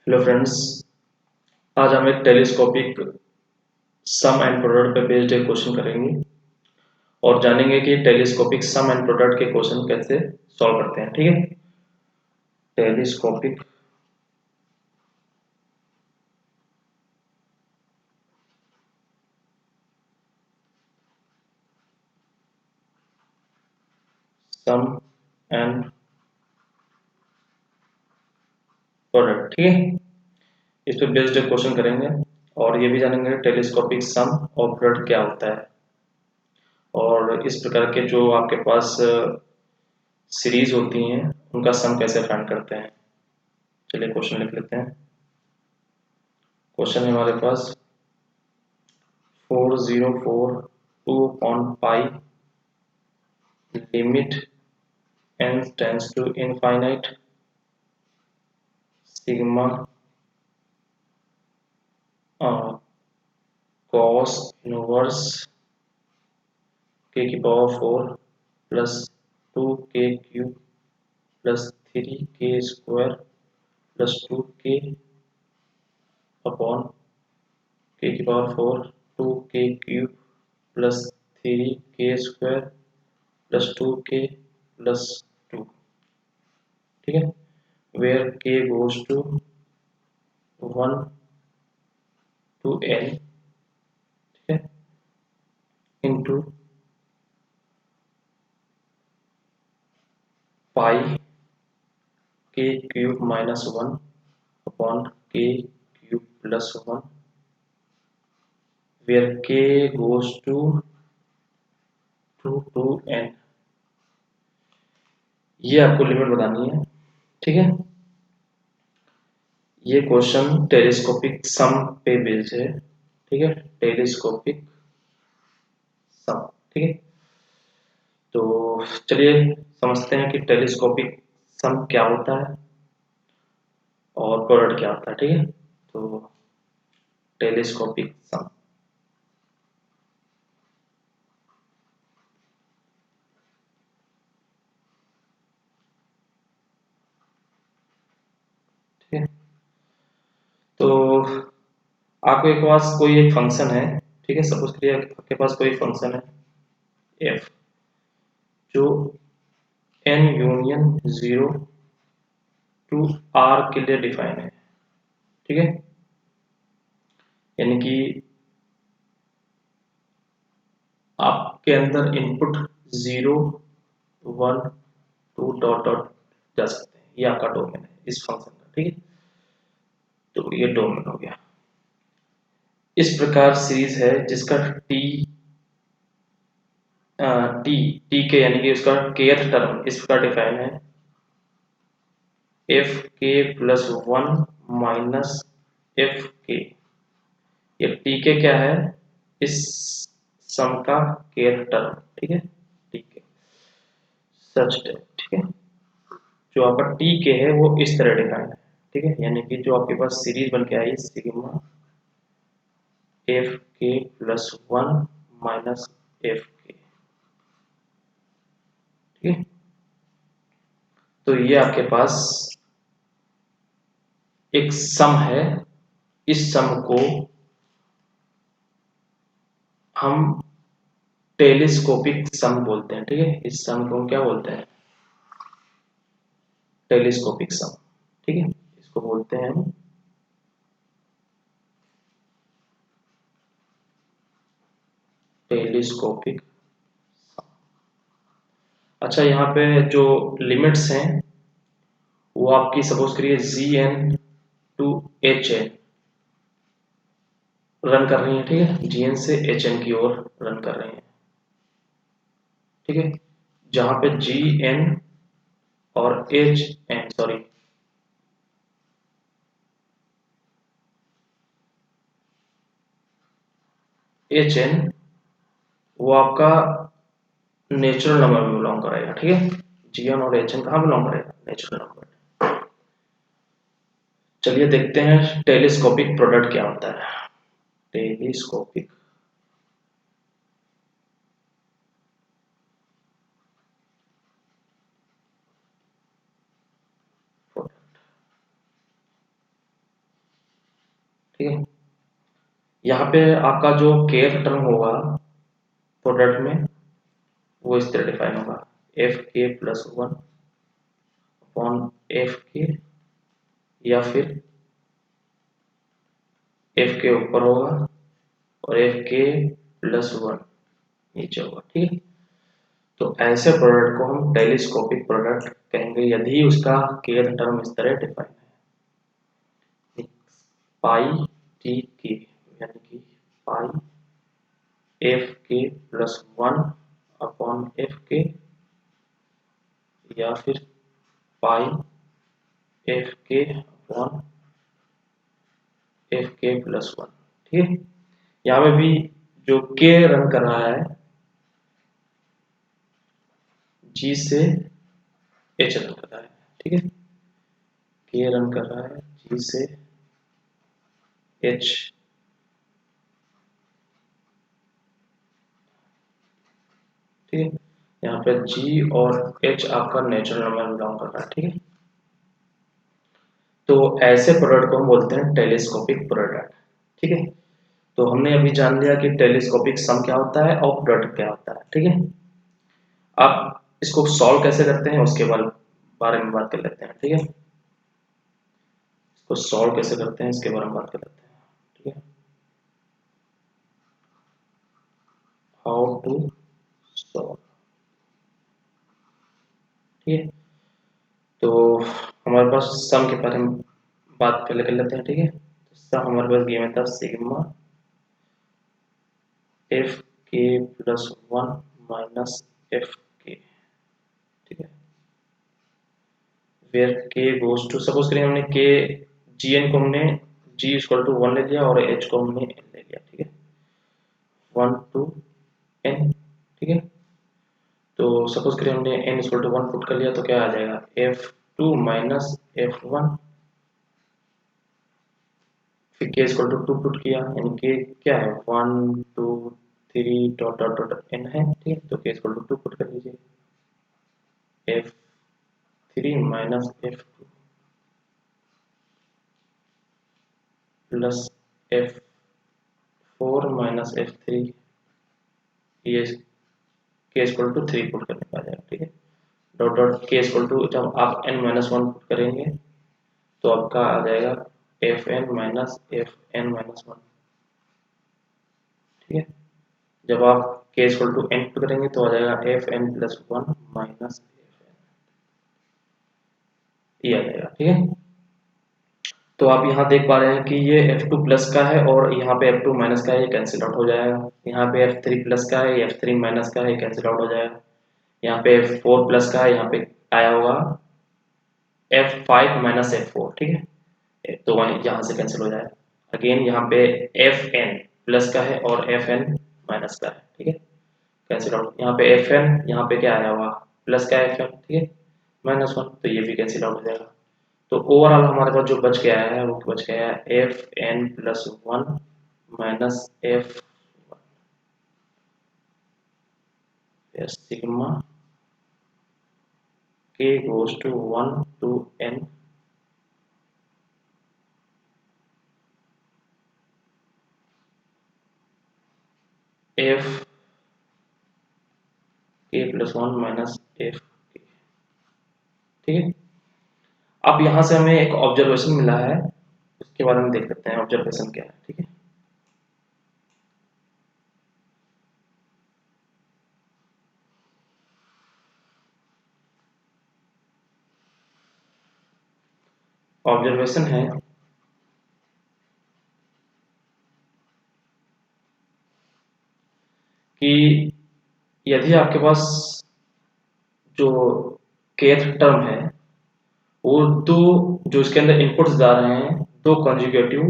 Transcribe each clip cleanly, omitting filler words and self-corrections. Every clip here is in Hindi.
Hello friends. आज हम एक टेलीस्कोपिक सम एंड प्रोडक्ट पे बेस्ड एक क्वेश्चन करेंगे और जानेंगे कि टेलीस्कोपिक सम एंड प्रोडक्ट के क्वेश्चन कैसे सॉल्व करते हैं। ठीक है, टेलीस्कोपिक सम एंड प्रोडक्ट। ठीक है, इस पे बेस्ड एक क्वेश्चन करेंगे और ये भी जानेंगे टेलीस्कोपिक सम और प्रोडक्ट क्या होता है और इस प्रकार के जो आपके पास सीरीज होती हैं उनका सम कैसे फाइंड करते हैं। चलिए क्वेश्चन लिख लेते हैं। क्वेश्चन है हमारे पास 4042 upon pi limit n tends to infinite sigma cos inverse k की power 4 plus 2k cube plus 3k square plus 2k upon k की power 4 2k cube plus 3k square plus 2k plus 2। ठीक है, where k goes to 1 to n। ठीक है, into pi k cube minus 1 upon k cube plus 1 where k goes to 2 to n। ये आपको लिमिट बतानी है। ठीक है, ये क्वेश्चन टेलीस्कोपिक सम पे बेस्ड है। ठीक है, टेलीस्कोपिक सम। ठीक है, तो चलिए समझते हैं कि टेलीस्कोपिक सम क्या होता है और प्रोडक्ट क्या होता है। ठीक है, तो टेलीस्कोपिक सम। ठीक है, तो आपके पास कोई एक फंक्शन है। ठीक है, सपोज करिए आपके पास कोई फंक्शन है f जो n यूनियन 0 टू r के लिए डिफाइन है। ठीक है, यानी कि आपके अंदर इनपुट 0 1 2 डॉट डॉट जा सकते हैं। ये आपका डोमेन है इस फंक्शन का। ठीक है, तो ये डोमेन हो गया। इस प्रकार सीरीज है जिसका टी टी टी के यानी कि उसका kth टर्म इस प्रकार डिफाइन है F k plus 1 minus f के। ये टी के क्या है, इस सम का kth टर्म। ठीक है, टी के सच है। ठीक है, जो आपका टी के है वो इस तरह डिफाइन है। ठीक है, यानी कि जो आपके पास सीरीज बन के आई sigma F k plus 1 minus f k. ठीक है, तो ये आपके पास एक सम है। इस सम को हम टेलीस्कोपिक सम बोलते हैं। ठीक है, इस सम को हम क्या बोलते हैं, टेलीस्कोपिक सम। ठीक है, इसको बोलते हैं हम टेलीस्कोपिक। अच्छा, यहाँ पे जो लिमिट्स हैं वो आपकी सपोज करिए g n to h n run कर रही है। ठीक है, जी एन से एच एन की ओर रन कर रही है। ठीक है, जहां पे जी एन और H N sorry H N वो आपका नेचुरल नंबर में बिलोंग करेगा। ठीक है, जी एन और एच एन कहाँ बिलोंग करेगा, नेचुरल नंबर। चलिए देखते हैं टेलीस्कोपिक प्रोडक्ट क्या होता है। Telescopic product. ठीक है। यहाँ पे आपका जो kth टर्म होगा प्रोडक्ट में वो इस तरह डिफाइन होगा, F k plus 1 upon F के, या फिर एफ के ऊपर होगा और एफ के प्लस 1 नीचे होगा। ठीक है। तो ऐसे प्रोडक्ट को हम टेलीस्कोपिक प्रोडक्ट कहेंगे यदि उसका kth टर्म इस तरह डिफाइन है, पाई टी के, यानी कि पाई F k plus 1 upon F के, या फिर पाई एफ के अपॉन एफ के प्लस 1। ठीक है। यहाँ पे भी जो के रन कर रहा है जी से एच रन कर रहा है। ठीक है। के रन कर रहा है जी से एच। ठीक है। यहाँ पे जी और एच आपका नेचुरल नंबर बिलोंग कर रहा है। ठीक है। तो ऐसे प्रोडक्ट को हम बोलते हैं टेलीस्कोपिक प्रोडक्ट। ठीक है। तो हमने अभी जान लिया कि टेलीस्कोपिक सम क्या होता है और प्रोडक्ट क्या होता है। ठीक है। आप इसको सॉल्व कैसे करते हैं उसके बारे में बात कर लेते हैं। ठीक है। इसको सॉल्व कैसे करते हैं इसके बारे में बात कर लेते हैं। ठीक है। How to solve. ठीक है। तो हमारे पास सम के बारे में बात पहले कर लेते हैं। ठीक है। तो सम हमारे पास गिवन था sigma F k plus 1 minus f k. ठीक है। वेयर के गोज टू, सपोज करिए हमने के जी एन को हमने जी इक्वल टू 1 ले लिया और एच को हमने एन ले लिया। ठीक है। 1 टू एन। ठीक है। तो सपोज करिए हमने एन इक्वल टू 1 पुट कर लिया तो क्या आ जाएगा, एफ टू माइनस एफ 1, फिर के इक्वल टू 2 पुट किया, यानी के क्या है 1 2 3 डॉट डॉट डॉट एन है। ठीक है। तो के इक्वल टू 2 पुट कर लीजिए, F 3 minus F 2 plus F 4 minus F 3, ये के इक्वल टू 3 पुट करने का आ जाएगा। ठीक है। डॉट डॉट के इक्वल टू, जब आप n माइनस 1 पुट करेंगे तो आपका आ जाएगा F N minus F N minus 1। ठीक है। जब आप के इक्वल टू n पुट करेंगे तो आ जाएगा F N plus 1 minus F N, ये आ जाएगा। ठीक है। तो आप यहाँ देख पा रहे हैं कि ये F2 प्लस का है और यहाँ पे F2 माइनस का है, ये कैंसिल आउट हो जाएगा। यहाँ पे F3 प्लस का है, ये F3 माइनस का है, कैंसिल आउट हो जाएगा। यहाँ पे F4 प्लस का है, यहाँ पे आया होगा F5 माइनस F4। ठीक है। तो वहीं यहाँ से कैंसिल हो जाएगा। अगेन यहाँ पे Fn प्लस का है और Fn माइनस का है। ठीक है। Cancel out. यहाँ पे Fn, यहाँ पे क्या आया होगा प्लस का Fn। ठीक है। माइनस 1, तो ये भी कैंसिल आउट हो जाएगा। तो ओवरऑल हमारे पास जो बच के आया है वो बच गया है f N plus 1 minus f sigma k goes to 1 to n f k plus 1 minus f k. ठीक है। अब यहाँ से हमें एक ऑब्जर्वेशन मिला है, उसके बारे में देख लेते हैं ऑब्जर्वेशन क्या है। ठीक है। ऑब्जर्वेशन है कि यदि आपके पास जो kth टर्म है वो दो, जो इसके अंदर इनपुट्स जा रहे हैं, दो कंजुगेटिव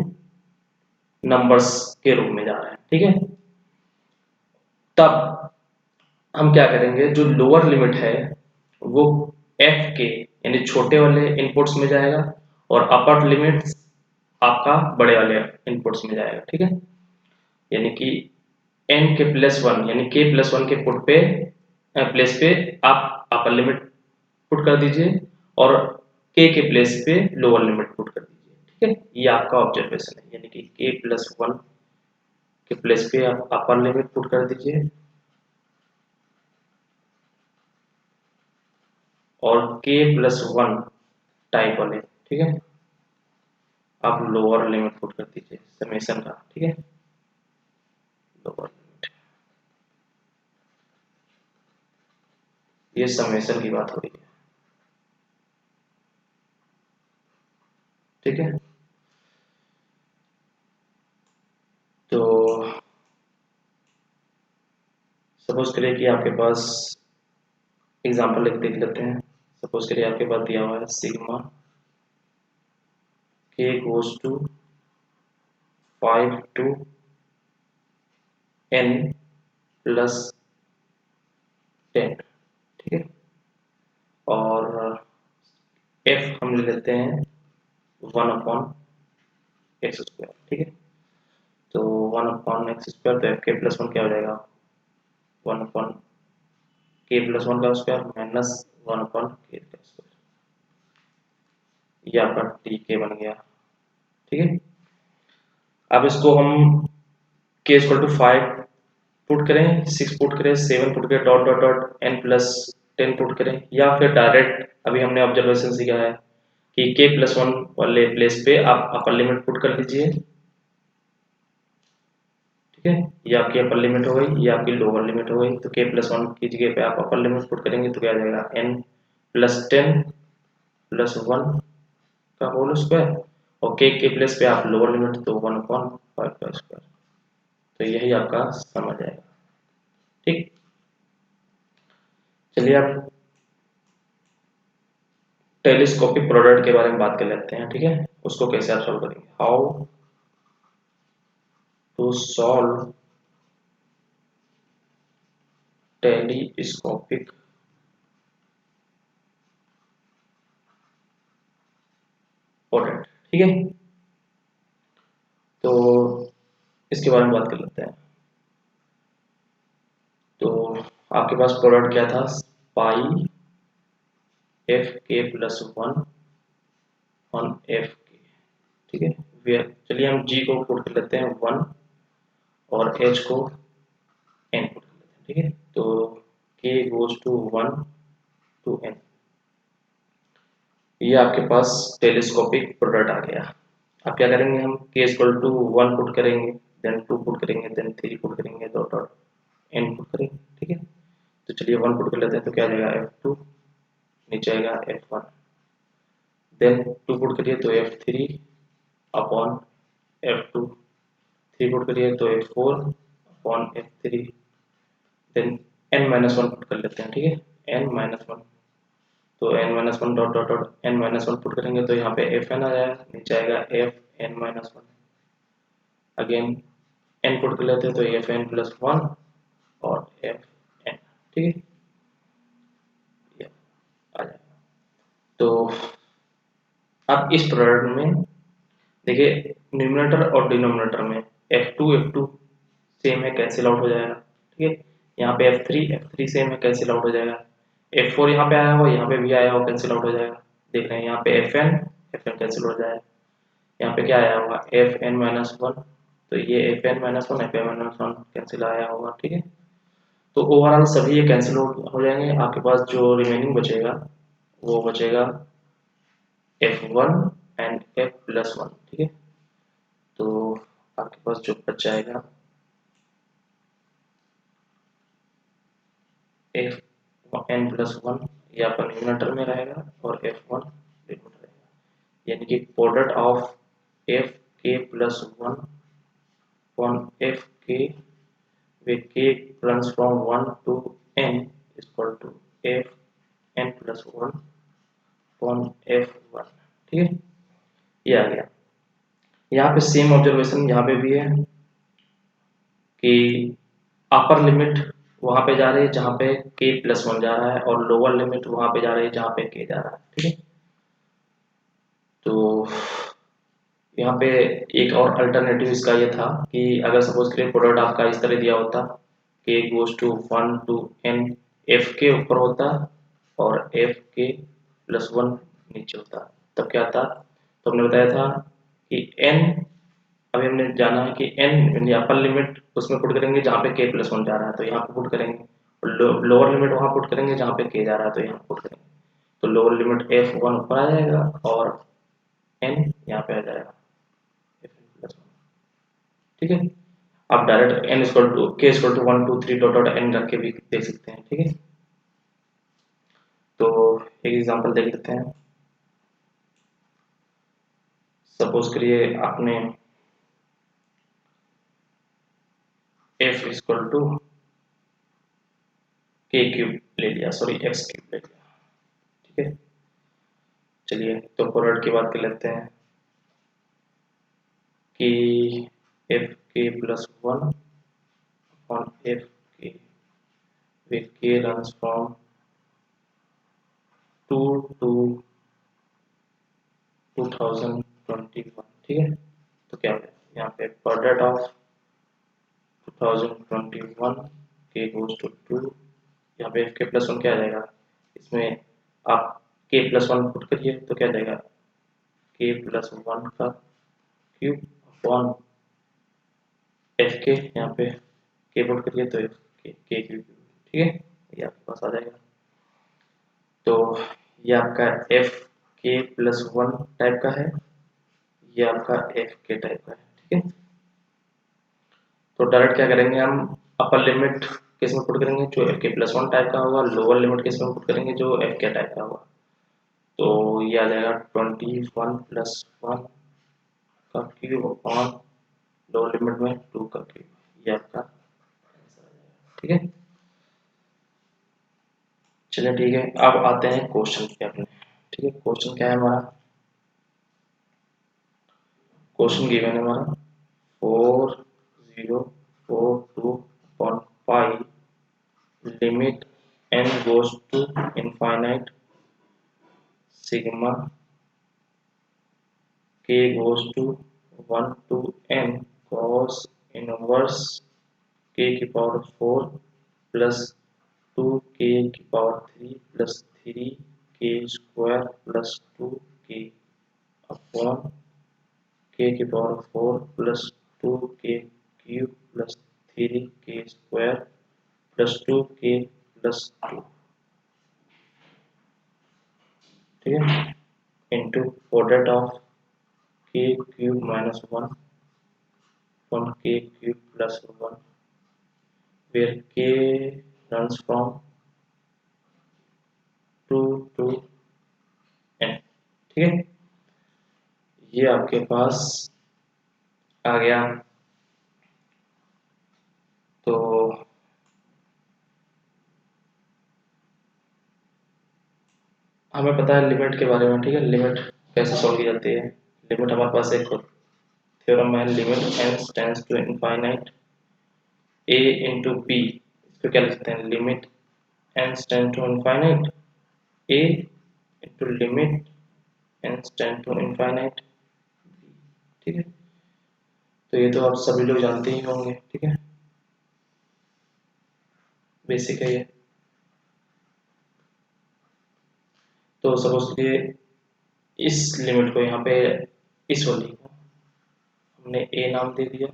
नंबर्स के रूप में जा रहे हैं। ठीक है। तब हम क्या करेंगे, जो लोअर लिमिट है वो एफ के यानी छोटे वाले इनपुट्स में जाएगा और अपर लिमिट आपका बड़े वाले इनपुट्स में जाएगा। ठीक है। यानी कि एन के प्लस 1 यानी के प्लस 1 के पुट पे प्लेस पे आप अपर लिमिट पुट कर दीजिए और के प्लेस पे लोअर लिमिट पुट कर दीजिए। ठीक है, ये आपका ऑब्जर्वेशन है, यानी कि k+1 के प्लेस पे आप अपर लिमिट पुट कर दीजिए और k+1 टाइप वाले, ठीक है, आप लोअर लिमिट पुट कर दीजिए समेशन का, ठीक है, लोअर लिमिट, ये समेशन की बात हो रही है, ठीक है। तो सपोज करिए कि आपके पास एग्जांपल देख लेते हैं। सपोज करिए आपके पास दिया हुआ है sigma k goes to 5 to n plus 10, ठीक है, और f हम ले लेते हैं 1/x², ठीक है। तो 1/x², तो f k+1 क्या हो जाएगा, 1/k+1 का स्क्वायर माइनस 1/k², ये आपका tk बन गया, ठीक है। अब इसको हम k=5 पुट करें, 6 पुट करें, 7 पुट करें, dot dot dot n+10 put करें, या फिर डायरेक्ट अभी हमने ऑब्जर्वेशन सीखा है कि k+1 वाले प्लेस पे आप अपर लिमिट पुट कर लीजिए, ठीक है, ये आपकी अपर लिमिट हो गई, ये आपकी लोअर लिमिट हो गई। तो k+1 की जगह पे आप अपर लिमिट पुट करेंगे तो क्या आ जाएगा, n+10+1 का होल स्क्वायर, और k के प्लेस पे आप लोअर लिमिट तो 1/5 का स्क्वायर। तो यही आपका समझ आएगा, ठीक। चलिए आप टेलीस्कोपिक प्रोडक्ट के बारे में बात कर लेते हैं, ठीक है, उसको कैसे आप सॉल्व करेंगे, how to solve telescopic product, ठीक है। तो इसके बारे में बात कर लेते हैं। तो आपके पास प्रोडक्ट क्या था, पाई f k+1 on f k, ठीक है। चलिए हम g को पुट कर लेते हैं 1 और h को n पुट कर लेते हैं, ठीक है। तो k goes to 1 to n, ये आपके पास टेलीस्कोपिक प्रोडक्ट आ गया। अब क्या करेंगे, हम k=1 पुट करेंगे, देन 2 पुट करेंगे, देन 3 पुट करेंगे, डॉट डॉट n पुट करेंगे, ठीक है। तो चलिए 1 पुट कर लेते हैं, तो क्या आ जाएगा f2, नीचे आएगा f1, देन 2 पुट करिए तो f3 अपॉन f2, 3 पुट करिए तो f4 upon f3, then n-1 put कर लेते हैं, ठीक है, n-1, तो n-1 dot dot dot n-1 put करेंगे तो यहाँ पे fn आ जाएगा, नीचे आएगा fn-1, अगेन n पुट कर लेते हैं तो fn+1 और fn, ठीक है, ये आ जाएगा। तो अब इस प्रोडक्ट में देखिए, न्यूमरेटर और डिनोमिनेटर में f2 सेम है, कैंसिल आउट हो जाएगा, ठीक है। यहाँ पे f3 सेम है, कैंसिल आउट हो जाएगा, f4 यहाँ पे आया हुआ, यहाँ पे भी आया हुआ, कैंसिल आउट हो जाएगा। देख रहे हैं यहाँ पे fn कैंसिल हो जाएगा, यहाँ पे क्या आया होगा, fn-1, तो ये fn-1 कैंसिल आया होगा, ठीक है। तो ओवरऑल सभी ये कैंसिल हो जाएंगे, आपके पास जो रिमेनिंग बचेगा वो बचेगा f1 एंड f+1, ठीक है। तो आपके पास जो बच जाएगा fn+1, ये आपका न्यूमरेटर में रहेगा और f1 डिनोमिनेटर रहेगा, यानी कि product of fk+1 on fk where k runs from 1 to n is equal to fn+1 on f1, ठीक है, ये आ गया। यहाँ पे सेम ऑब्जर्वेशन यहाँ पे भी है कि अपर लिमिट वहां पे जा रही है जहां पे k+1 जा रहा है, और लोअर लिमिट वहां पे जा रही है जहां पे k जा रहा है, ठीक है। तो यहाँ पे एक और अल्टरनेटिव इसका ये था कि अगर सपोज करिए प्रोडक्ट आपका इस तरह दिया होता, k goes to 1 to n, f के ऊपर होता और f k+1 नीचे होता, तब क्या था, तो हमने बताया था कि n, अभी हमने जाना है कि n अपर लिमिट उसमें पुट करेंगे जहाँ पे k प्लस वन जा रहा है तो यहाँ पे पुट करेंगे, और लोअर लिमिट वहाँ पुट करेंगे जहाँ पे k जा रहा है तो यहाँ पुट करेंगे। तो लोअर लिमिट f1 ऊपर आ जाएगा और n यहाँ पे आ जाएगा fn प्लस वन। ठीक है, आप direct n equal to k equal to 1 2 3 dot dot n रख के भी देख सकते हैं। ठीक है, तो एक एग्जांपल देख लेते हैं। सपोज करिए आपने f equal to k cube ले लिया, सॉरी x क्यूब ले लिया। ठीक है, चलिए तो फॉरवर्ड की बात कर लेते हैं कि f k plus one on f k where k runs from 2 to 2021। ठीक है, तो क्या है यहाँ पे product of 2021 k goes to 2, यहाँ पे k प्लस वन क्या आ जाएगा, इसमें आप k प्लस वन पुट करिए तो क्या आ जाएगा k प्लस वन का क्यूब अपॉन एफ के, यहाँ पे k पुट करिए तो k क्यूब। ठीक है, ये आपके पास आ जाएगा। तो ये आपका F k plus one type का है, ये आपका एफ के टाइप का है। ठीक है, तो डायरेक्ट क्या करेंगे हम, अपर लिमिट किस में पुट करेंगे जो F k plus one type का होगा, लोअर लिमिट किस में पुट करेंगे जो एफ के टाइप का होगा। तो ये आ जाएगा 21 प्लस वन का क्यूब अपॉन लोअर लिमिट में 2 का क्यूब, ये आपका आंसर आ जाएगा। ठीक है, चलिए ठीक है, अब आते हैं क्वेश्चन पे अपने। ठीक है, क्वेश्चन क्या है हमारा, क्वेश्चन गिवन है हमारा 4042.5 limit n goes to infinite sigma k goes to 1 to n cos inverse k की पावर 4 प्लस 2k की power 3 plus 3k square plus 2k upon k की power 4 plus 2k cube plus 3k square plus 2k plus 2। ठीक है, into product of k cube minus one upon k cube plus one where k runs from 2 to n। ठीक है, ये आपके पास आ गया। तो हमें पता है लिमिट के बारे में। ठीक है, लिमिट कैसे सॉल्व की जाती है। लिमिट हमारे पास एक थ्योरम है, limit n tends to infinite a into b, इसको क्या लिखते हैं, limit n tends to infinite a into limit n tends to infinite b। ठीक है, तो ये तो आप सभी लोग जानते ही होंगे। ठीक है, बेसिक है ये। तो सपोज कि इस लिमिट को यहाँ पे इस वाली को हमने a नाम दे दिया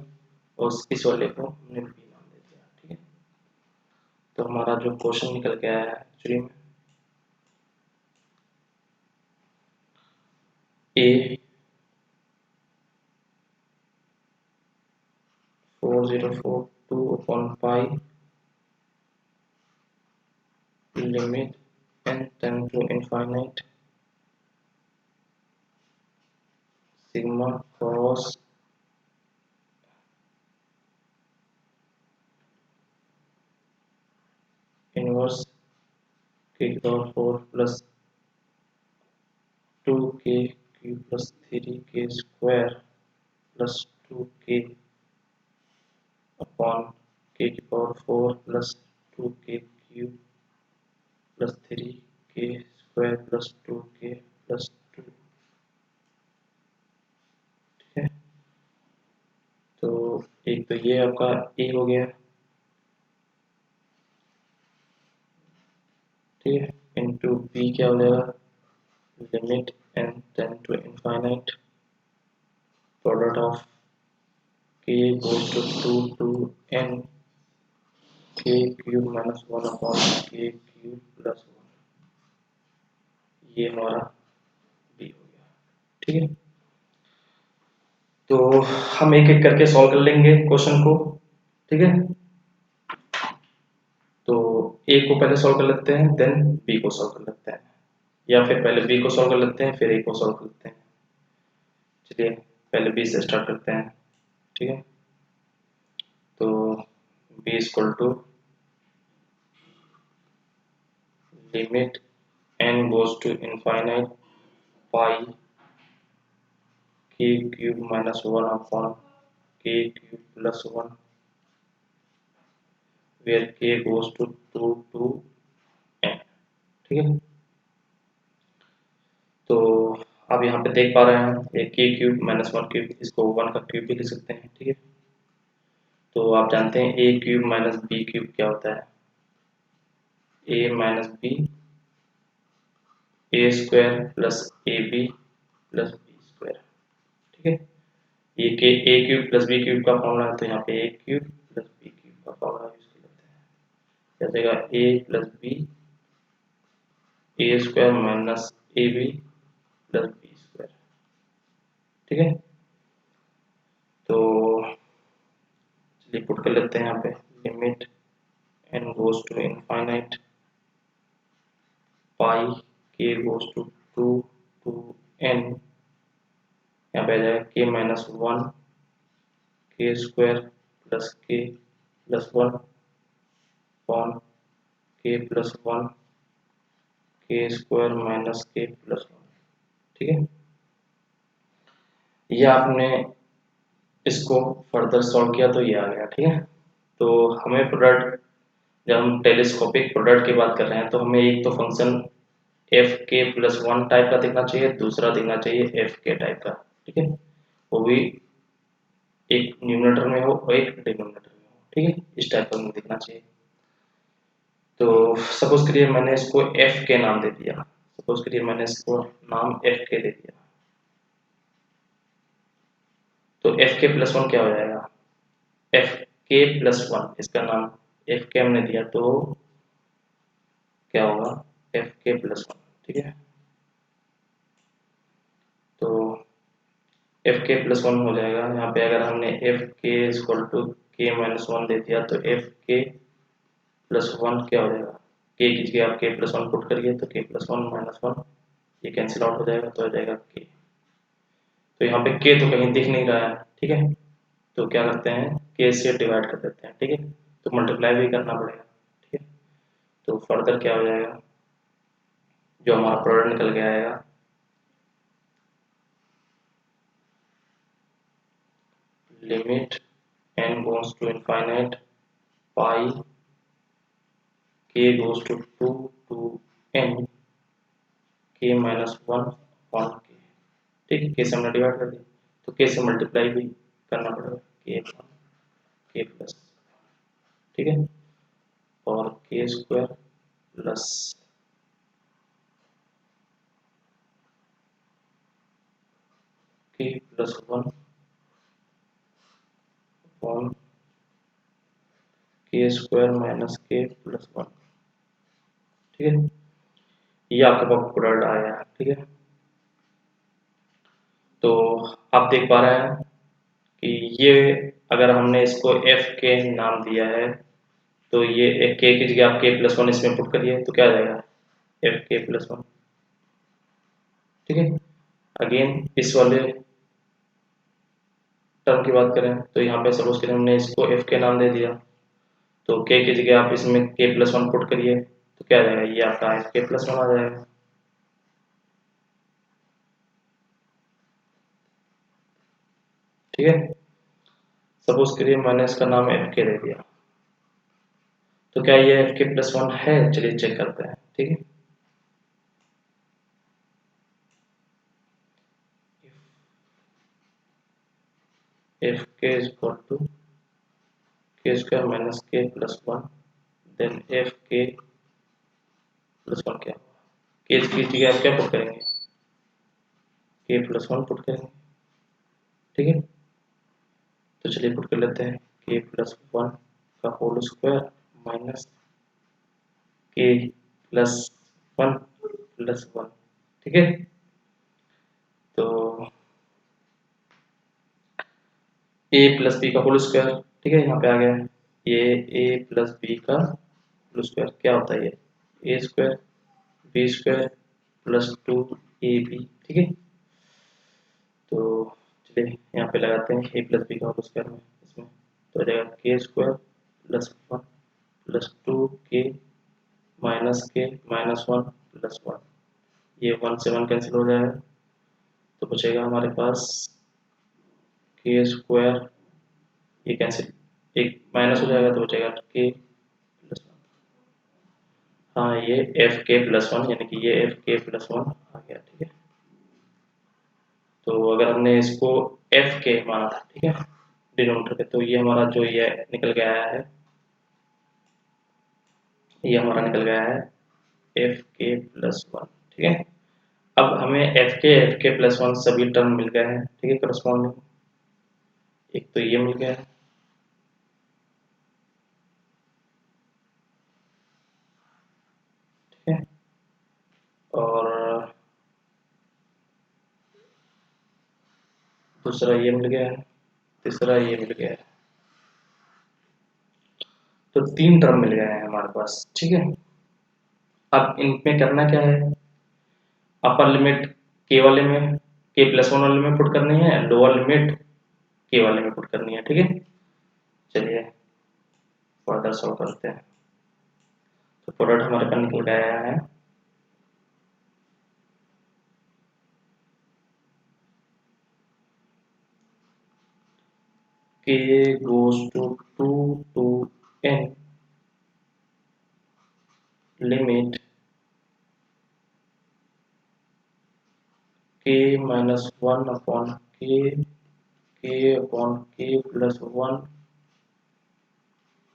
और इस वाले को हमने b नाम दे दिया। ठीक है, तो हमारा जो क्वेश्चन निकल के आया है एक्चुअली में a 4042/5 limit n tend to infinite sigma cos inverse k की power 4 plus 2k cube plus 3k square plus 2k upon k की power 4 plus 2k cube plus 3k square plus 2k plus 2। ठीक है, तो एक तो ये आपका ए हो गया। ठीक है, इंटू बी क्या हो जाएगा, limit n tend to infinite product of k goes to 2 to n k cube minus 1 upon k cube plus 1, ये हमारा b हो गया। ठीक है, तो हम एक एक करके सॉल्व कर लेंगे क्वेश्चन को। ठीक है, तो ए को पहले सॉल्व कर लेते हैं, देन बी को सॉल्व कर लेते हैं, या फिर पहले बी को सॉल्व कर लेते हैं फिर ए को सॉल्व कर लेते हैं। चलिए पहले बी से स्टार्ट करते हैं। ठीक है, तो b equal to limit n goes to infinite pi k cube minus 1 upon k cube plus 1 where k goes to 2 to n। ठीक है, तो आप यहाँ पे देख पा रहे हैं एक k क्यूब माइनस 1 क्यूब, इसको 1 का क्यूब भी लिख सकते हैं। ठीक है, तो आप जानते हैं a cube minus b cube क्या होता है, a minus b a square plus a b plus b square. ठीक है, ये के a cube plus b cube का फॉर्मूला है, तो यहाँ पे a cube plus b cube का फॉर्मूला यूज कर लेते हैं। क्या जाएगा a plus b a square minus a b plus b square. ठीक है, तो चलिए पुट कर लेते हैं यहाँ पे limit n goes to infinite pi k goes to 2 to n, यहाँ पे आ जाएगा k minus 1 k square plus k plus 1 upon k plus 1 k square minus k plus 1। ठीक है, ये आपने इसको फर्दर सॉल्व किया तो ये आ गया। ठीक है, तो हमें प्रोडक्ट, जब हम टेलीस्कोपिक प्रोडक्ट की बात कर रहे हैं तो हमें एक तो function F k plus 1 type का दिखना चाहिए, दूसरा दिखना चाहिए एफ के टाइप का। ठीक है, वो भी एक न्यूमरेटर में हो और एक डिनोमिनेटर में हो। ठीक है, इस टाइप का हमें दिखना चाहिए। तो सपोज करिए मैंने इसको एफ के नाम दे दिया, सपोज करिए मैंने इसको नाम एफ के दे दिया, तो एफ के प्लस 1 क्या हो जाएगा, एफ के प्लस 1, इसका नाम एफ के हमने दिया तो क्या होगा एफ के प्लस 1। ठीक है, तो एफ के प्लस 1 हो जाएगा। यहाँ पे अगर हमने एफ के इक्वल टू के माइनस 1 दे दिया तो एफ के प्लस 1 क्या हो जाएगा, के की जगह आप के प्लस 1 पुट करिए तो के प्लस 1 माइनस 1 ये कैंसिल आउट हो जाएगा, तो आ जाएगा के। तो यहाँ पे के तो कहीं दिख नहीं रहा है। ठीक है, तो क्या करते हैं के से डिवाइड कर देते हैं। ठीक है, तो मल्टीप्लाई भी करना पड़ेगा। ठीक है, तो फर्दर क्या हो जाएगा, जो हमारा प्रोडक्ट निकल के आएगा limit n goes to infinite pi k goes to 2 to n k minus 1 upon k। ठीक है, के से हमने डिवाइड कर दिया तो के से मल्टीप्लाई भी करना पड़ेगा के अपॉन के प्लस। ठीक है, और के square plus k plus 1 upon के स्क्वायर माइनस के प्लस 1। ठीक है, ये आपका प्रोडक्ट आया। ठीक है, तो आप देख पा रहे हैं कि ये अगर हमने इसको एफ के नाम दिया है तो ये एक के की जगह आप के प्लस 1 इसमें पुट करिए तो क्या आ जाएगा एफ के प्लस 1। ठीक है, अगेन इस वाले टर्म की बात करें तो यहाँ पे सपोज करें हमने इसको एफ के नाम दे दिया तो के की जगह आप इसमें के प्लस 1 पुट करिए तो क्या आ जाएगा, ये आपका एफ के प्लस 1 आ जाएगा। ठीक है, सपोज करिए मैंने इसका नाम एफ के दे दिया तो क्या ये एफ के प्लस 1 है, चलिए चेक करते हैं। ठीक है, एफ के इज इक्वल टू के square minus k plus 1 then f k plus 1 क्या होगा, के की जगह आप क्या पुट करेंगे के प्लस 1 पुट करेंगे। ठीक है, तो चलिए पुट कर लेते हैं के प्लस वन का whole square minus k plus one plus one. ठीक है, तो ए प्लस बी का होल स्क्वायर, ठीक है, यहाँ पे आ गया ये ए प्लस बी का होल स्क्वायर क्या होता है, ये a square b square plus two a b. ठीक है, तो चलिए यहाँ पे लगाते हैं ए प्लस बी का होल स्क्वायर में इसमें, तो हो जाएगा k square plus one plus two के माइनस वन प्लस वन, ये वन से वन कैंसिल हो जाएगा, तो बचेगा हमारे पास के स्क्वायर, ये कैंसिल एक माइनस हो जाएगा तो बचेगा के प्लस वन। हाँ, ये एफ के प्लस वन यानी कि ये एफ के प्लस वन आ गया। ठीक है, तो अगर हमने इसको एफ के माना था, ठीक है, डिनोमिनेटर पे, तो ये हमारा जो ये निकल के आया है, ये हमारा निकल गया है एफ के प्लस वन। ठीक है, अब हमें एफ के प्लस वन सभी टर्म मिल गए हैं। ठीक है, करस्पॉन्डिंग एक तो ये मिल गया है, ठीक है, और दूसरा ये मिल गया है, तीसरा ये मिल गया है, तो तीन टर्म मिल गए हैं हमारे पास। ठीक है, अब इनमें करना क्या है, अपर लिमिट के वाले में, के प्लस वन वाले में पुट करनी है, लोअर लिमिट के वाले में पुट करनी है। ठीक है, चलिए फर्दर सॉल्व करते हैं, तो प्रोडक्ट हमारे पास निकल गया है k goes to 2 to n limit k minus 1 upon k upon k plus 1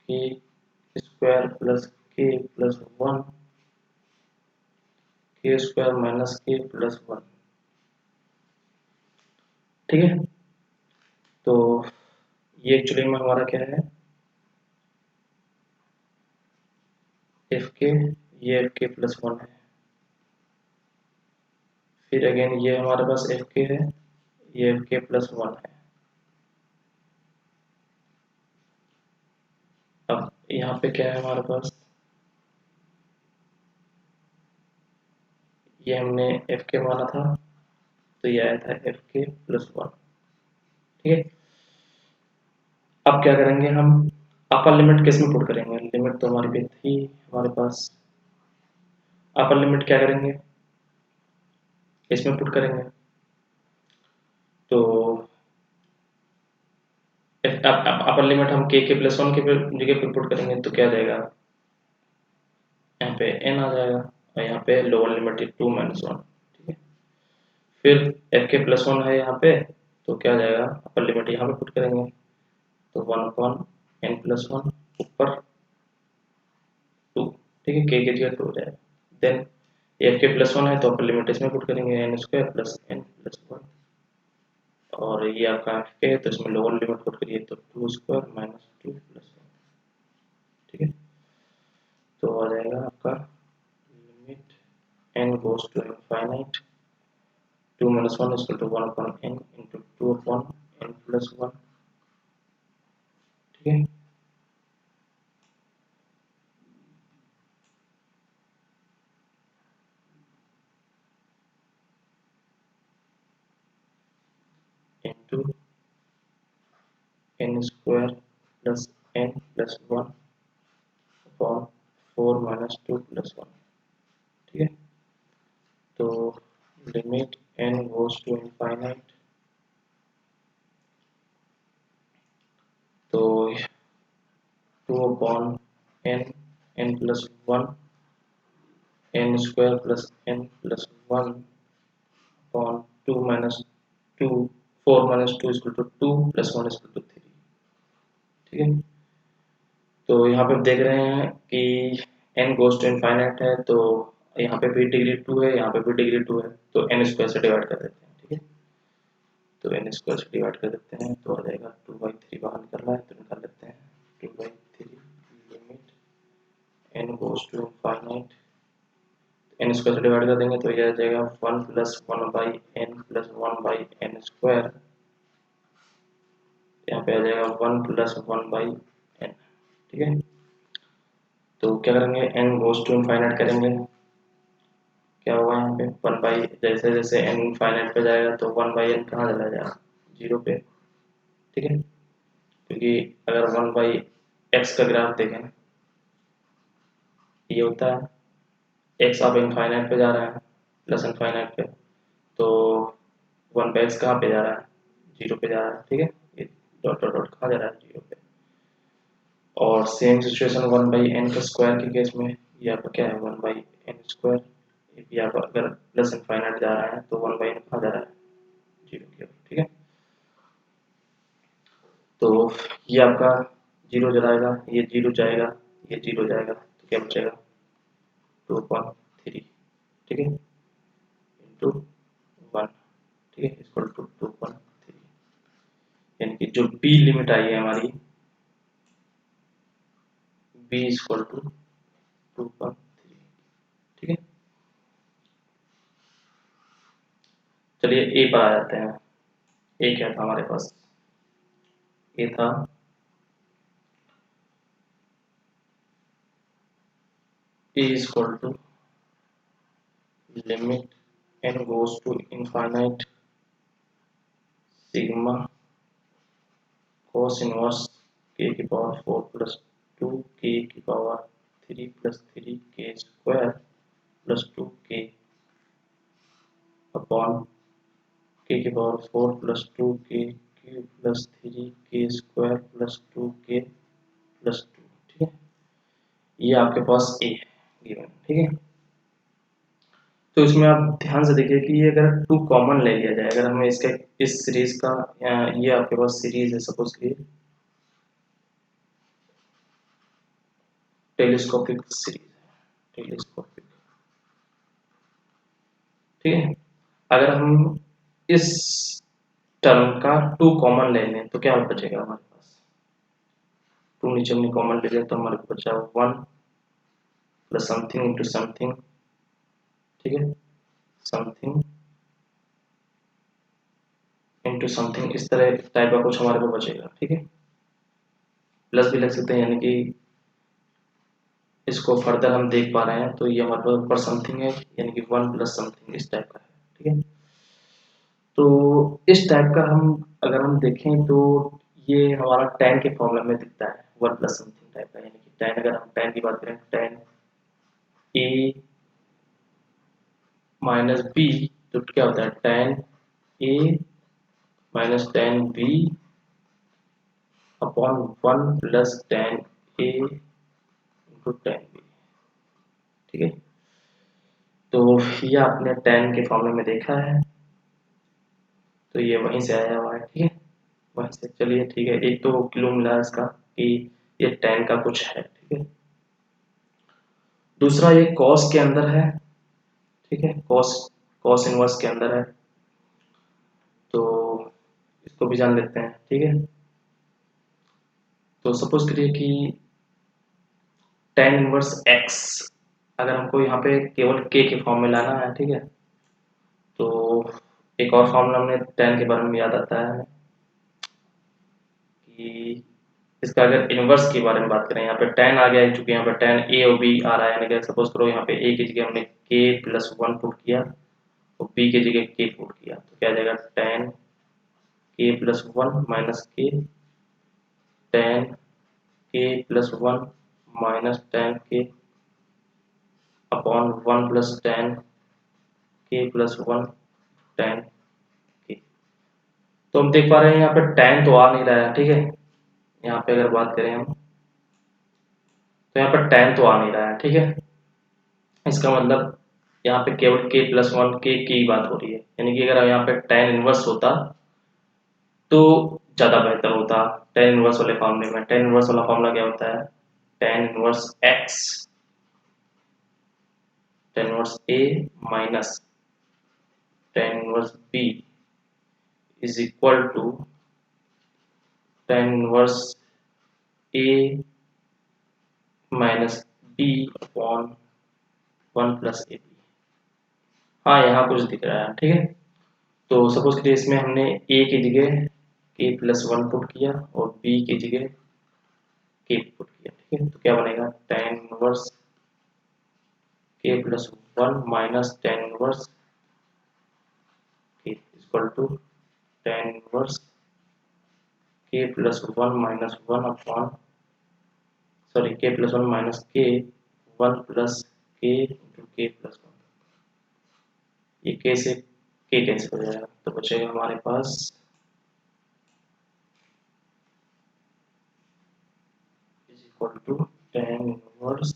k square plus k plus 1 k square minus k plus 1। ठीक है, तो ये एक्चुअली में हमारा क्या है, एफ के, ये एफ के प्लस वन है, फिर अगेन ये हमारे पास एफ के है, ये एफ के प्लस वन है। अब यहाँ पे क्या है हमारे पास, ये हमने एफ के माना था, तो ये आया था एफ के प्लस वन। ठीक है, अब क्या करेंगे हम, अपर लिमिट किस में पुट करेंगे, लिमिट तो हमारी पे थी हमारे पास, अपर लिमिट क्या करेंगे, इसमें पुट करेंगे, तो अपर लिमिट हम के प्लस वन के जगह पे पुट करेंगे तो क्या जाएगा, यहाँ पे n आ जाएगा, और यहाँ पे lower limit to minus one. ठीक है, फिर एफ के प्लस वन है यहाँ पे, तो क्या जाएगा, अपर लिमिट यहाँ पे पुट करेंगे, तो one upon n plus one ऊपर टू। ठीक है, के जगह टू हो जाएगा, then f k plus one है तो अपर लिमिट इसमें पुट करेंगे n square plus n plus one, और ये आपका एफ के है तो इसमें लोअर लिमिट पुट करिए तो two square minus two plus one. ठीक है, तो आ जाएगा आपका limit n goes to infinite 2 minus 1 is equal to 1 upon n into 2 upon n plus 1। ठीक है, into n square plus n plus 1 upon 4 minus 2 plus 1। ठीक है, तो limit n goes to infinite, तो 2 upon n n plus 1 n square plus n plus 1 upon 2 minus 2 4 minus 2 is equal to 2 plus 1 is equal to 3। ठीक है, तो यहाँ पे देख रहे हैं कि n गोज टू इनफाइनाइट है, तो यहाँ पे भी डिग्री टू है, यहाँ पे भी डिग्री टू है, तो n स्क्वायर से डिवाइड कर देते हैं। ठीक है, तो n स्क्वायर से डिवाइड कर देते हैं तो आ जाएगा 2/3 बाहर निकल रहा है तो निकाल लेते हैं 2/3 limit n goes to infinite n square से डिवाइड कर देंगे तो यह आ जाएगा 1 plus 1/n plus 1/n square, यहाँ पे आ जाएगा 1 प्लस 1/n, ठीक है। तो क्या करेंगे n गोज टू इनफाइनाइट करेंगे, क्या होगा यहाँ पे 1 बाई जैसे जैसे n इनफाइनाइट पे जाएगा तो 1/n कहाँ चला जाएगा 0 पे, ठीक है। क्योंकि अगर 1/x का ग्राफ देखें ये होता है x अब इनफाइनाइट पे जा रहा है प्लस इनफाइनाइट पे, तो 1/x कहाँ पे जा रहा है 0 पे जा रहा है, ठीक है। ये डॉट डॉट डॉट कहाँ जा रहा है 0 पे। और सेम सिचुएशन 1/n का स्क्वायर के केस में ये आपका क्या है 1/n स्क्वायर, ये भी आप अगर प्लस इनफाइनाइट जा रहा है तो 1/n कहाँ जा रहा है 0 की ओर, ठीक है। तो ये आपका 0 जलाएगा, ये 0 जाएगा, ये 0 जाएगा तो क्या बचेगा 2.3, ठीक है, इंटू 1, ठीक है, इक्वल टू 2.3, यानी कि जो b लिमिट आई है हमारी b इक्वल टू 2.3, ठीक है। चलिए a पर आ जाते हैं। a क्या था हमारे पास, a था a equal to limit n goes to infinite sigma cos inverse k की पावर 4 प्लस 2k की power 3 plus 3k square plus 2k upon k की power 4 plus 2k cube plus 3k square plus 2k plus 2, ठीक है। ये आपके पास a है गिवन, ठीक है। तो इसमें आप ध्यान से देखिए कि ये अगर 2 कॉमन ले लिया जाए, अगर हमें इसका इस सीरीज का ये आपके पास सीरीज है सपोज की टेलीस्कोपिक सीरीज है, टेलीस्कोपिक, ठीक है। अगर हम इस टर्म का 2 कॉमन ले लें तो क्या बचेगा हमारे पास, 2 नीचे हमने कॉमन ले लिया तो हमारे को बचा 1 प्लस समथिंग इंटू समथिंग, ठीक है, समथिंग इंटू समथिंग, इस तरह टाइप का कुछ हमारे को बचेगा, ठीक है। प्लस भी लग सकते हैं, यानी कि इसको फर्दर हम देख पा रहे हैं तो ये हमारे पास ऊपर समथिंग है, यानी कि 1 प्लस समथिंग इस टाइप का है, ठीक है। तो इस टाइप का हम अगर हम देखें तो ये हमारा tan के फॉर्मूला में दिखता है 1 प्लस समथिंग टाइप का, यानी कि tan, अगर हम tan की बात करें tan a माइनस b तो क्या होता है tan a minus tan b upon 1 plus tan a into tan b, ठीक है। तो ये आपने tan के फॉर्मूले में देखा है तो ये वहीं से आया हुआ है, ठीक है, वहीं से। चलिए ठीक है, एक तो क्लू मिला इसका कि ये tan का कुछ है, ठीक है। दूसरा ये cos के अंदर है, ठीक है, cos इनवर्स के अंदर है, तो इसको भी जान लेते हैं, ठीक है। तो सपोज करिए कि tan इनवर्स x अगर हमको यहाँ पे केवल k के फॉर्म में लाना है, ठीक है, तो एक और फॉर्मूला हमने tan के बारे में याद आता है कि इसका अगर इनवर्स के बारे में बात करें, यहाँ पे tan आ गया है, चूंकि यहाँ पे tan a और b आ रहा है, यानी कि सपोज करो यहाँ पे a की जगह हमने k प्लस 1 पुट किया और b की जगह k पुट किया तो क्या आ जाएगा tan k plus 1 minus k tan k plus 1 minus tan k upon 1 plus tan k plus 1 tan k। तो हम देख पा रहे हैं यहाँ पे tan तो आ नहीं रहा है, ठीक है। यहाँ पे अगर बात करें हम तो यहाँ पर tan तो आ नहीं रहा है, ठीक है। इसका मतलब यहाँ पे केवल k प्लस 1 k की बात हो रही है, यानी कि अगर यहाँ पे tan इनवर्स होता तो ज़्यादा बेहतर होता। tan इनवर्स वाले फॉर्मूले में tan इनवर्स वाला फॉर्मूला क्या होता है tan inverse x tan inverse a minus tan inverse b is equal to tan inverse a minus b upon 1 plus a b. हाँ, यहाँ कुछ दिख रहा है, ठीक है। तो सपोज करिए इसमें हमने a की जगह k प्लस 1 पुट किया और b की जगह k पुट किया, ठीक है। तो क्या बनेगा, tan inverse k plus 1 minus tan inverse k equal to tan inverse k plus 1 minus 1 upon k plus 1 minus k 1 plus k into k plus 1। ये k से k कैंसिल हो जाएगा, तो बचेगा हमारे पास is equal to tan inverse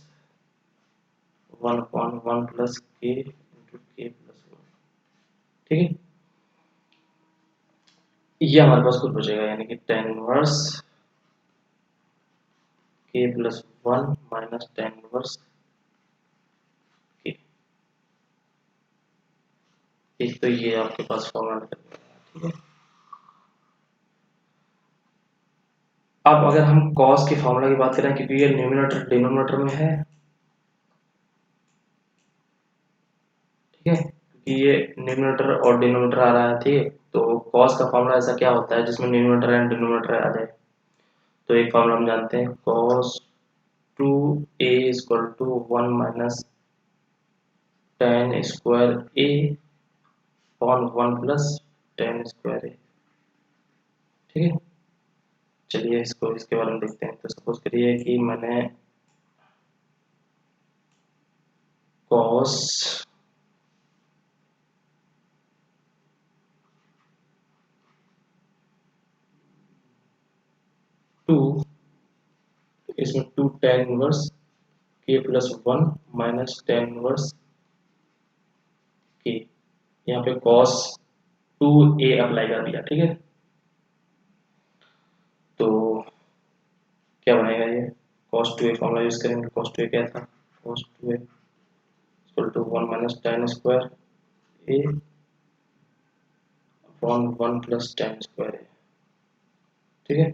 1 upon 1 plus k into k plus 1, ठीक है। ये हमारे पास कुछ बचेगा, यानी कि tan inverse k plus 1 minus tan inverse k। एक तो ये आपके पास फॉर्मूला निकल गया, ठीक है। अब अगर हम cos के फॉर्मूला की बात करें, क्योंकि ये न्यूमरेटर डिनोमिनेटर में है, ठीक है, क्योंकि ये न्यूमरेटर और डिनोमिनेटर आ रहा है, ठीक है। तो cos का फॉर्मूला ऐसा क्या होता है जिसमें न्यूमरेटर एंड डिनोमिनेटर आ जाए। तो एक फॉर्मूला हम जानते हैं, cos 2a equal to 1 minus tan square a upon 1 plus tan square a, ठीक है। चलिए इसको इसके बारे में देखते हैं। तो सपोज करिए कि मैंने cos 2, इसमें 2 tan inverse k plus 1 minus tan inverse k, यहाँ पे cos 2a अप्लाई कर दिया, ठीक है। तो क्या बनेगा, ये cos 2a फॉर्मूला यूज करेंगे। cos 2a क्या था, cos 2a equal to 1 minus tan square a upon 1 plus tan square a, ठीक है।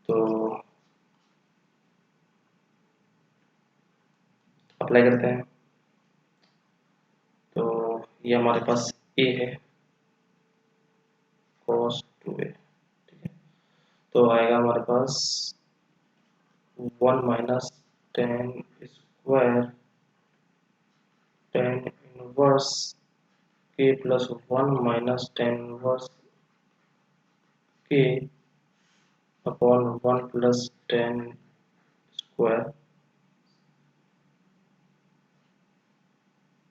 तो अप्लाई करते हैं। तो ये हमारे पास a है, cos 2a, ठीक है। तो आएगा हमारे पास 1 minus tan square tan inverse k plus 1 minus tan inverse k upon 1 plus tan square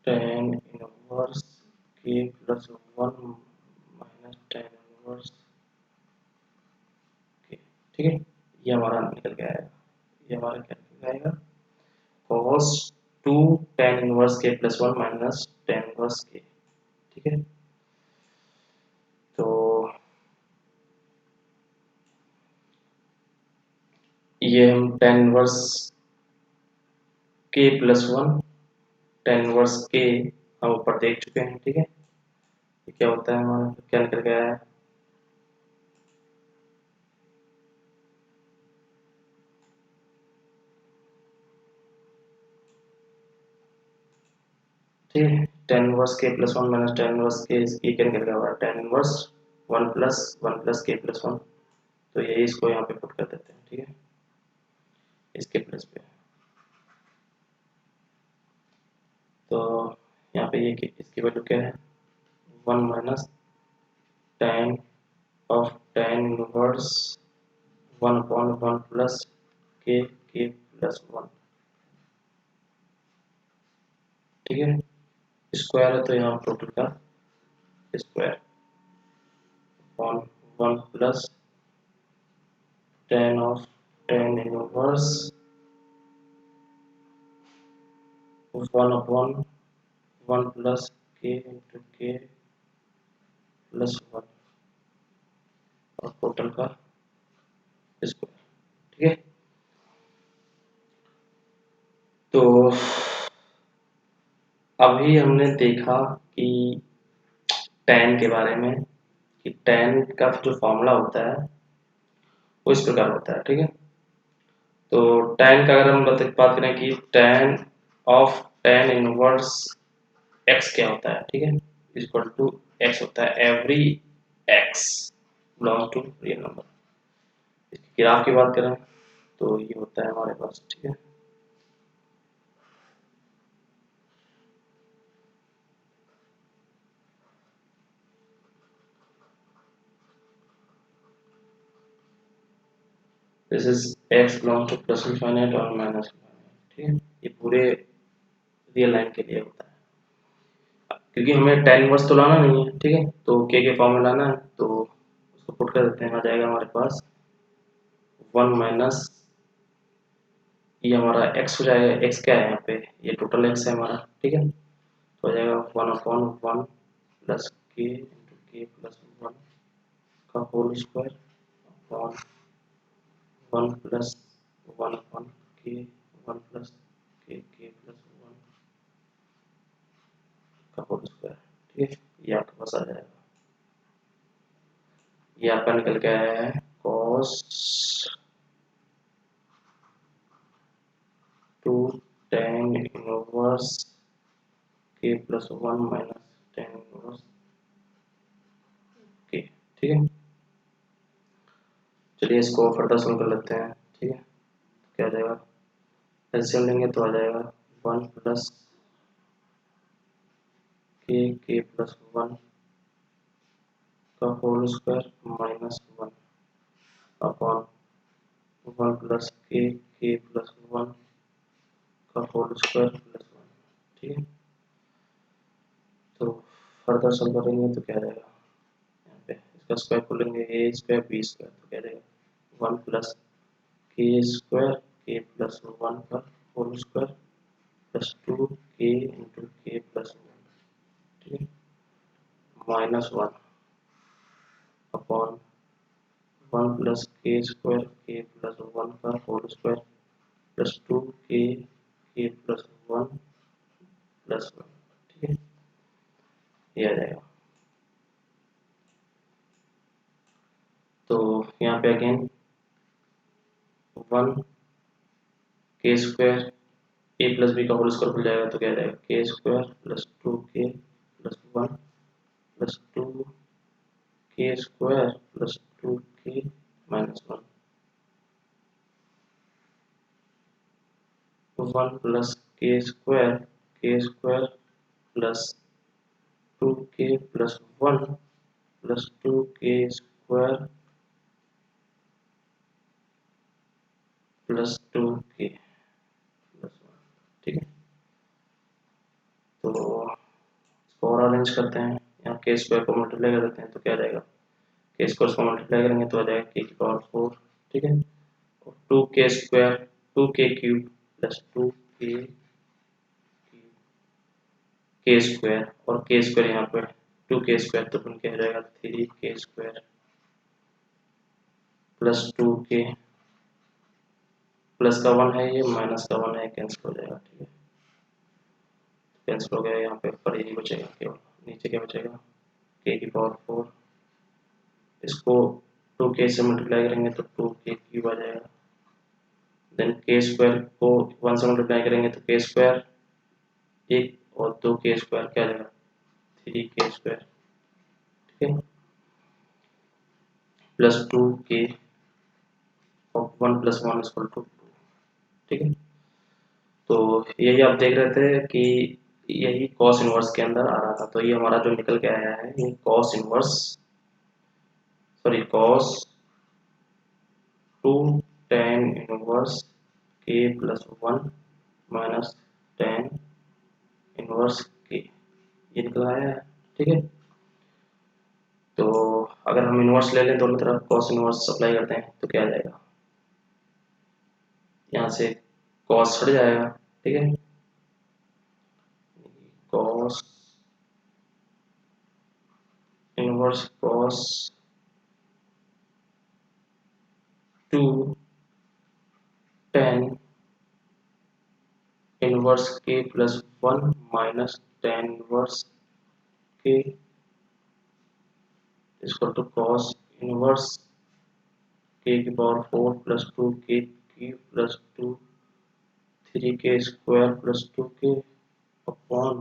tan inverse k plus 1 minus tan inverse k, ठीक है। ये हमारा निकल के आएगा, ये हमारा क्या निकल के आएगा, cos 2 tan inverse k plus 1 minus tan inverse k, ठीक है। तो ये हम tan inverse k plus 1 tan inverse k हम ऊपर देख चुके हैं, ठीक है। ये क्या होता है, हमारा क्या निकल गया है, ठीक है। tan inverse k plus 1 minus tan inverse k, ये क्या निकल गया हमारा, tan inverse 1 plus k plus 1। तो यही इसको यहाँ पे पुट कर देते हैं, ठीक है, इसके प्लस पे। तो यहाँ पे ये इसकी वैल्यू क्या है, 1 minus tan of tan inverse 1 upon 1 plus k plus 1, ठीक है। स्क्वायर है तो यहाँ टोटल का square upon 1 plus tan of tan inverse 1 upon 1 plus k into k plus 1 और टोटल का स्क्वायर, ठीक है। तो अभी हमने देखा कि tan के बारे में, कि tan का जो फॉर्मूला होता है वो इस प्रकार होता है, ठीक है। तो tan का अगर हम बात करें कि tan of tan inverse x क्या होता है, ठीक है, इक्वल टू x होता है every x belongs to real number. इसकी ग्राफ की बात करें तो ये होता है हमारे पास, ठीक है। This is x belongs two plus infinite और माइनस इनफाइनाइट, ठीक है। ये पूरे रियल लाइन के लिए होता है, क्योंकि हमें tan इनवर्स तो लाना नहीं है, ठीक है, तो k के फॉर्म में लाना है, तो उसको पुट कर देते हैं। आ जाएगा हमारे पास 1 माइनस, ये हमारा x हो जाएगा। x क्या है यहाँ पे, ये टोटल x है हमारा, ठीक है। तो हो जाएगा 1/1 प्लस के इंटू के प्लस 1 का होल स्क्वायर अपॉन 1 प्लस 1/1 के 1 प्लस के प्लस 1 का होल स्क्वायर, ठीक है। ये आपके पास आ जाएगा। ये आपका निकल के आया है cos 2 tan इनवर्स के प्लस 1 माइनस tan इनवर्स के, ठीक है। चलिए इसको फर्दर सॉल्व कर लेते हैं, ठीक है। तो क्या आ जाएगा, एलसीएम लेंगे तो आ जाएगा 1 प्लस के प्लस 1 का whole square minus 1 upon 1 plus k plus 1 का होल स्क्वायर प्लस 1, ठीक है। तो फर्दर सॉल्व करेंगे तो क्या आ जाएगा, यहाँ पे इसका स्क्वायर खोलेंगे ए स्क्वायर बी स्क्वायर, तो क्या आ जाएगा 1 प्लस के प्लस 1 का होल स्क्वायर प्लस 2 के इंटू के प्लस 1, ठीक है, minus 1 upon 1 plus k plus 1 का होल स्क्वायर प्लस 2 के प्लस 1 प्लस 1, ठीक है। ये आ जाएगा। तो यहाँ पे अगेन 1 के स्क्वायर ए प्लस बी का होल स्क्वायर खुल जाएगा, तो क्या आ जाएगा के स्क्वायर प्लस 2 के प्लस 1 प्लस 2 के स्क्वायर प्लस 2 के माइनस 1 1 प्लस के स्क्वायर प्लस 2 के प्लस 1 प्लस 2 के स्क्वायर प्लस 2 के प्लस 1, ठीक है। तो इसको और अरेंज करते हैं, यहाँ के स्क्वायर को मल्टीप्लाई कर देते हैं, तो क्या आ जाएगा के स्क्वायर को मल्टीप्लाई करेंगे तो आ जाएगा के की पावर 4, ठीक है। और 2 के स्क्वायर 2 के क्यूब प्लस 2 के स्क्वायर और के स्क्वायर यहाँ पे 2 के स्क्वायर, तो बन के आ जाएगा 3 के स्क्वायर प्लस 2 के प्लस का 1 है, ये माइनस का 1 है, कैंसिल हो जाएगा, ठीक है। कैंसिल हो गया, यहाँ पे ऊपर ही बचेगा केवल, नीचे क्या बचेगा के की पावर 4, इसको 2 के से मल्टीप्लाई करेंगे तो 2 के क्यूब आ जाएगा। देन के स्क्वायर को 1 से मल्टीप्लाई करेंगे तो के स्क्वायर 1 और 2 के स्क्वायर क्या आ जाएगा 3 के स्क्वायर, ठीक है, प्लस 2 के और 1 प्लस 1 इक्वल टू 2, ठीक है। तो यही आप देख रहे थे कि यही कॉस इनवर्स के अंदर आ रहा था, तो ये हमारा जो निकल के आया है ये cos inverse sorry cos 2 tan inverse के प्लस 1 माइनस tan इनवर्स के, ये निकल आया है, ठीक है। तो अगर हम इनवर्स ले लें दोनों तरफ कॉस इनवर्स अप्लाई करते हैं तो क्या आ जाएगा, यहाँ से कॉस हट जाएगा, ठीक है, cos inverse cos 2 tan inverse के प्लस 1 माइनस tan इनवर्स के इक्वल टू कॉस इनवर्स के की पावर 4 प्लस 2 के क्यूब प्लस 2 3 के स्क्वायर प्लस 2 के अपॉन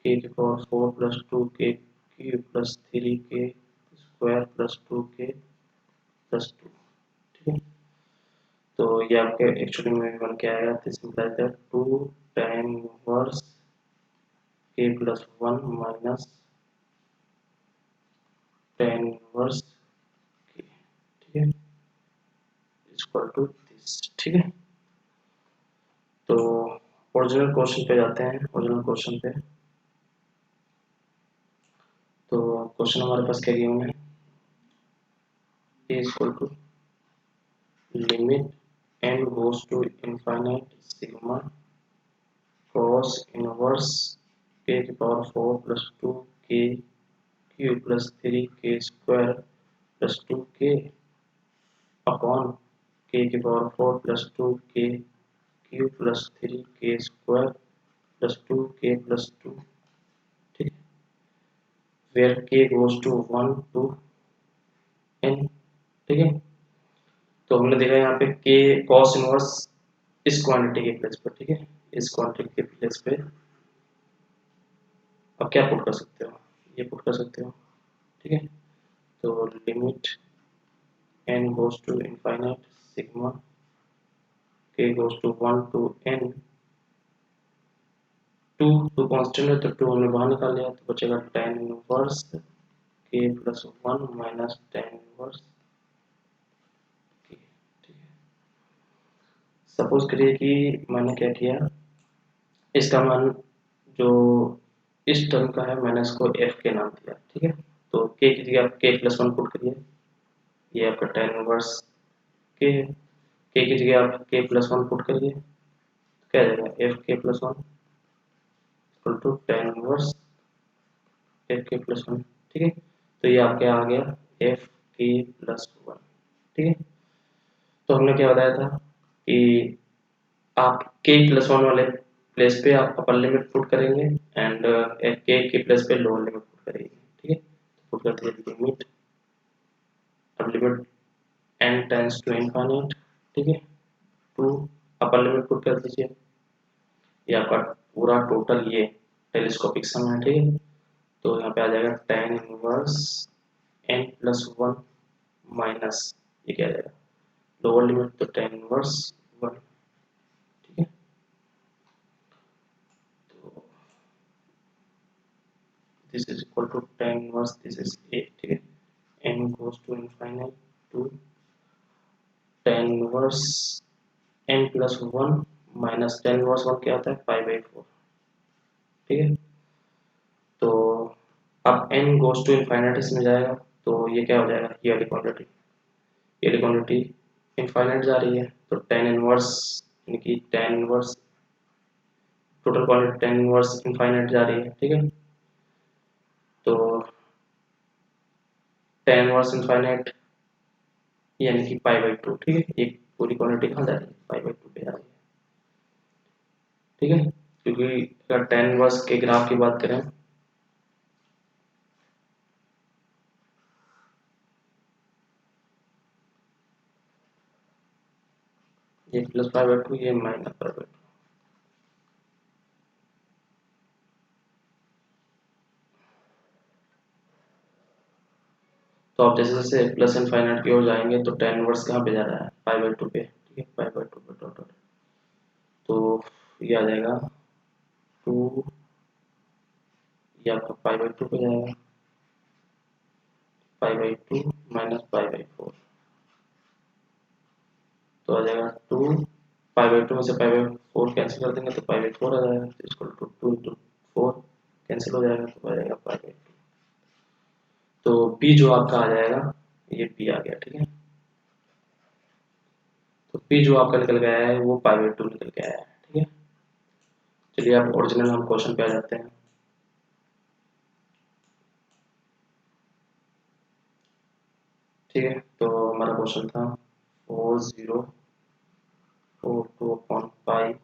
के की पावर 4 प्लस 2 के क्यूब प्लस 3 के स्क्वायर प्लस 2 के प्लस 2। ठीक है, तो ये आपके एक्चुअली में बन के आएगा, this implies that 2 tan inverse के प्लस 1 माइनस tan इनवर्स के। ठीक है, इक्वल टू दिस। ठीक है, तो ओरिजिनल क्वेश्चन पे जाते हैं। ओरिजिनल क्वेश्चन पे तो क्वेश्चन हमारे पास क्या गिवन है, equal to limit n goes to infinite sigma cos inverse k की power 4 plus 2 k cube plus 3 k square plus 2 k upon k की power 4 plus 2 k cube plus 3 k square plus 2 k plus 2। ठीक, where k goes to 1 to n। ठीक है, तो हमने देखा यहाँ पे k cos इनवर्स इस क्वांटिटी के प्लेस पर। ठीक है, इस क्वांटिटी के प्लेस पे अब क्या पुट कर सकते हो, ये पुट कर सकते हो। ठीक है, तो limit n goes to infinite sigma k goes to 1 to n, 2 constant है तो 2 हमने बाहर निकाल लिया, तो बचेगा tan inverse k plus 1 minus tan inverse k। ठीक है, सपोज करिए कि मैंने क्या किया, इसका मान जो इस टर्म का है मैंने इसको f के नाम दिया। ठीक है, तो k की जगह आप k प्लस 1 पुट करिए, ये आपका tan इनवर्स k है। k की जगह आप k प्लस 1 पुट करिए, तो क्या आ जाएगा f k plus 1 equal to tan inverse f k plus 1। ठीक है, तो ये आपके आ गया f k प्लस 1। ठीक है, तो हमने क्या बताया था कि आप k प्लस 1 वाले प्लेस पे आप अपर लिमिट पुट करेंगे एंड k के प्लेस पे लोअर लिमिट पुट करेंगे। ठीक है, तो पुट करते हैं लिमिट, अब limit n tends to infinite. ठीक है, टू अपर लिमिट पुट कर दीजिए, ये आपका पूरा टोटल ये टेलीस्कोपिक सम है। ठीक है, तो यहाँ पे आ जाएगा tan inverse n plus 1 minus ये क्या आ जाएगा लोअर लिमिट, तो tan इनवर्स 1। ठीक है, तो this is equal to tan inverse this is a। ठीक है, n goes to infinite to tan inverse n plus 1 minus tan inverse 1 क्या होता है 5/4। ठीक है, तो अब n goes to infinite इसमें जाएगा, तो ये क्या हो जाएगा, ये वाली क्वांटिटी, ये वाली क्वांटिटी इनफाइनाइट जा रही है, तो tan इनवर्स यानी कि tan inverse total quantity tan inverse infinite जा रही है। ठीक है, तो tan इनवर्स इनफाइनाइट यानी कि π/2। ठीक है, ये पूरी क्वांटिटी कहाँ जा रही है π/2 पे जा रही है। ठीक है, क्योंकि अगर tan इनवर्स के ग्राफ की बात करें, ये प्लस π/2 ये माइनस π/2, तो आप जैसे जैसे प्लस इनफाइनाइट की ओर जाएंगे तो tan इनवर्स कहाँ पे जा रहा है π/2 पे। ठीक है, π/2 पे टोटल, तो ये आ जाएगा 2, ये आपका π/2 पे जाएगा, π/2 माइनस π/4, तो आ जाएगा 2, π/2 में से π/4 कैंसिल कर देंगे तो π/4 आ जाएगा, तो इक्वल टू 2 इंटू 4 कैंसिल हो जाएगा, तो आ जाएगा π/2। तो p जो आपका आ जाएगा, ये p आ गया। ठीक है, तो p जो आपका निकल गया है वो π/2 निकल के आया है। ठीक है, चलिए आप ओरिजिनल हम क्वेश्चन पे आ जाते हैं। ठीक है, तो हमारा क्वेश्चन था 4042/π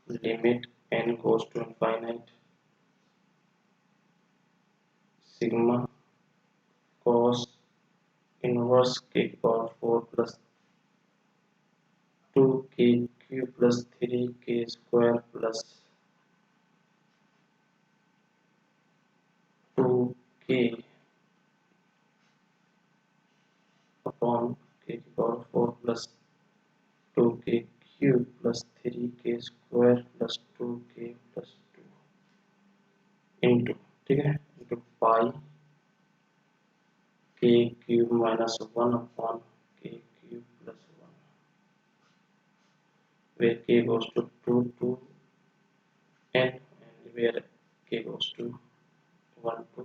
limit n goes to infinite sigma inverse k power 4 plus 2k³ plus 3k² plus 2k upon k की power 4 plus 2k³ plus 3k² plus 2k plus 2 into, ठीक है, into pi k³ minus 1 upon k³ plus 1 where k goes to 2 to n and where k goes to 1 to,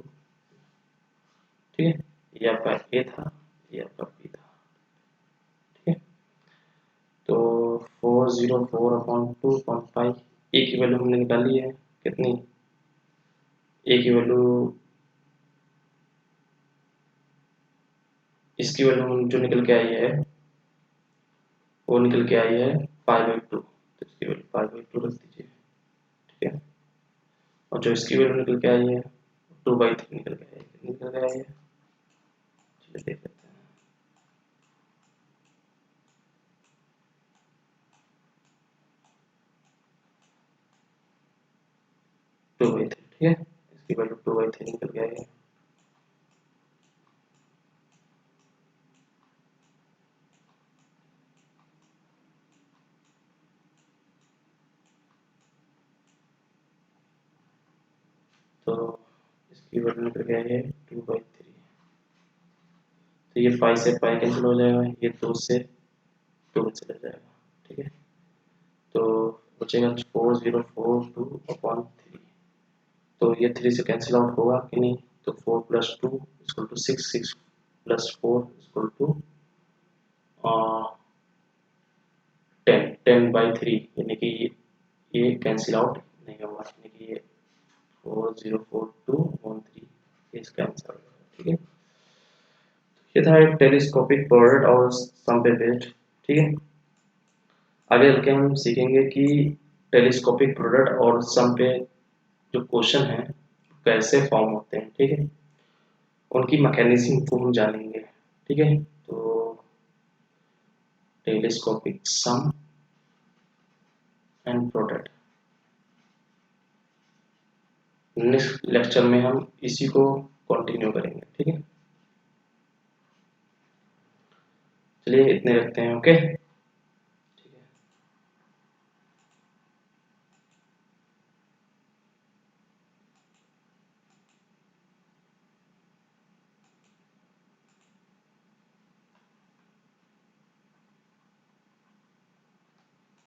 ठीक है, ये आपका a था, ये आपका b था, ठीक है। तो 404 अपॉन 2.5, a की वैल्यू हमने निकाली है कितनी, a की वैल्यू, इसकी वैल्यू जो निकल के आई है वो निकल के आई है 5/2, तो इसकी वैल्यू 5/2 रख दीजिए, ठीक है। और जो इसकी वैल्यू निकल के आई है 2/3 निकल के आई है, कितनी निकल के आई है, चलिए देख लेते हैं। 2/3, ठीक है, इसकी वैल्यू 2/3 निकल के आई है। तो इसकी वैल्यू निकल के आई है 2/3, तो ये 5 से पाई कैंसिल हो जाएगा, ये 2 से 2 चला जाएगा, ठीक है। तो बचेगा 4042 अपॉन 3, तो ये 3 से कैंसिल आउट होगा कि नहीं, तो 4 plus 2 equal to 6, 6 plus 4 equal to 10/3, यानी कि ये कैंसिल आउट नहीं होगा, यानी कि ये 4042/3 इसका आंसर होगा, ठीक है। ये था एक टेलीस्कोपिक प्रोडक्ट और सम पे बेस्ड, ठीक है। आगे चल के हम सीखेंगे कि टेलीस्कोपिक प्रोडक्ट और सम पे जो क्वेश्चन है कैसे फॉर्म होते हैं, ठीक है, उनकी मैकेनिज्म को हम जानेंगे, ठीक है। तो telescopic sum and product, next lecture में हम इसी को कंटिन्यू करेंगे, ठीक है। चलिए इतने रखते हैं, ओके।